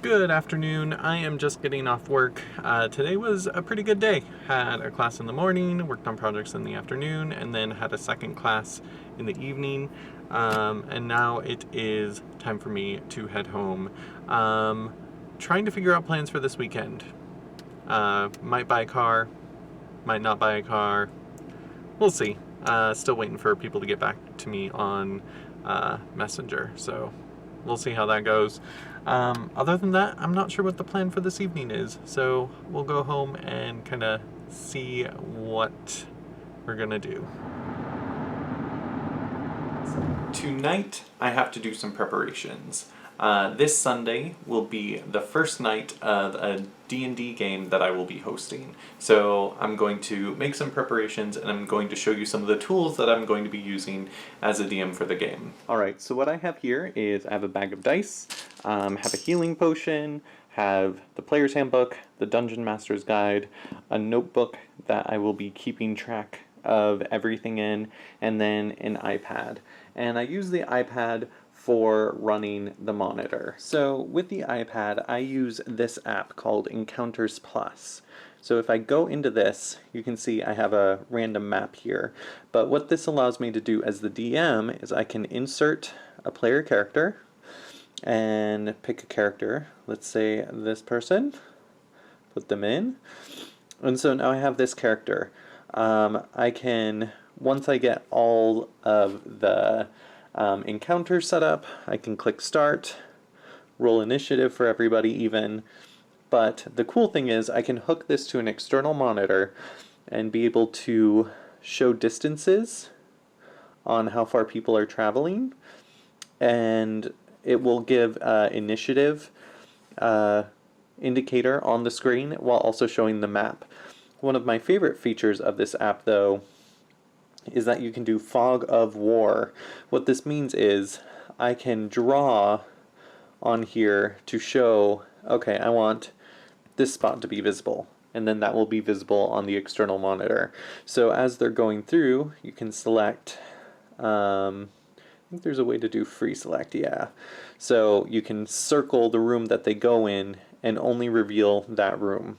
Good afternoon. I am just getting off work. Today was a pretty good day. Had a class in the morning, worked on projects in the afternoon, and then had a second class in the evening. And now it is time for me to head home. Trying to figure out plans for this weekend. Might buy a car, might not buy a car. We'll see. Still waiting for people to get back to me on Messenger, so we'll see how that goes. Other than that, I'm not sure what the plan for this evening is, so we'll go home and kind of see what we're gonna do. Tonight, I have to do some preparations. This Sunday will be the first night of a D&D game that I will be hosting. So I'm going to make some preparations and I'm going to show you some of the tools that I'm going to be using as a DM for the game. Alright, so what I have here is I have a bag of dice, have a healing potion, have the player's handbook, the Dungeon Master's Guide, a notebook that I will be keeping track of everything in, and then an iPad. And I use the iPad for running the monitor. So with the iPad, I use this app called Encounters Plus. So if I go into this, you can see I have a random map here. But what this allows me to do as the DM is I can insert a player character and pick a character. Let's say this person, put them in. And so now I have this character. I can, once I get all of the encounters set up, I can click start, roll initiative for everybody even. But the cool thing is I can hook this to an external monitor and be able to show distances on how far people are traveling, and it will give initiative indicator on the screen while also showing the map. One of my favorite features of this app, though, is that you can do fog of war. What this means is I can draw on here to show, okay, I want this spot to be visible, and then that will be visible on the external monitor. So as they're going through, you can select, I think there's a way to do free select, yeah. So you can circle the room that they go in and only reveal that room.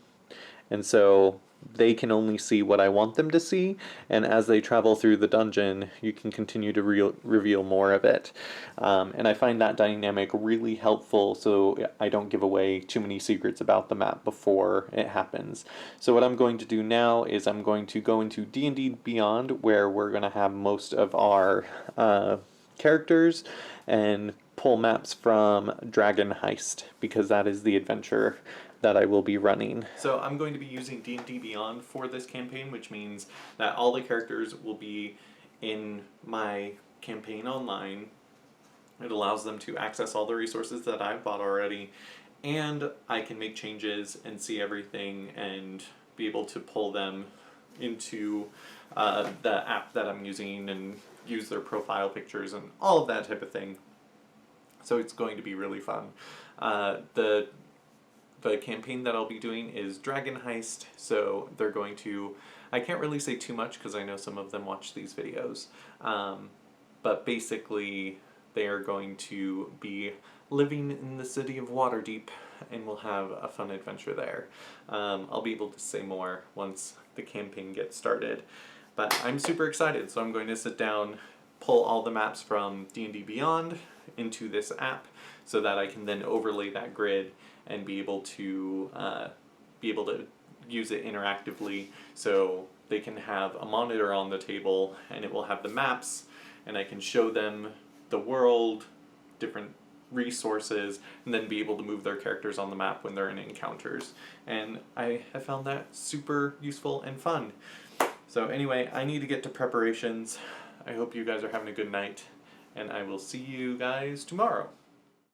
And so they can only see what I want them to see, and as they travel through the dungeon, you can continue to reveal more of it. And I find that dynamic really helpful so I don't give away too many secrets about the map before it happens. So what I'm going to do now is I'm going to go into D&D Beyond, where we're going to have most of our characters, and pull maps from Dragon Heist, because that is the adventure that I will be running. So I'm going to be using D&D Beyond for this campaign, which means that all the characters will be in my campaign online. It allows them to access all the resources that I've bought already, and I can make changes and see everything and be able to pull them into the app that I'm using and use their profile pictures and all of that type of thing. So it's going to be really fun. The campaign that I'll be doing is Dragon Heist, so they're going to, I can't really say too much because I know some of them watch these videos, but basically they are going to be living in the city of Waterdeep, and we'll have a fun adventure there. I'll be able to say more once the campaign gets started, but I'm super excited, so I'm going to sit down, pull all the maps from D&D Beyond into this app so that I can then overlay that grid and be able to use it interactively, so they can have a monitor on the table and it will have the maps, and I can show them the world, different resources, and then be able to move their characters on the map when they're in encounters. And I have found that super useful and fun. So anyway, I need to get to preparations. I hope you guys are having a good night, and I will see you guys tomorrow.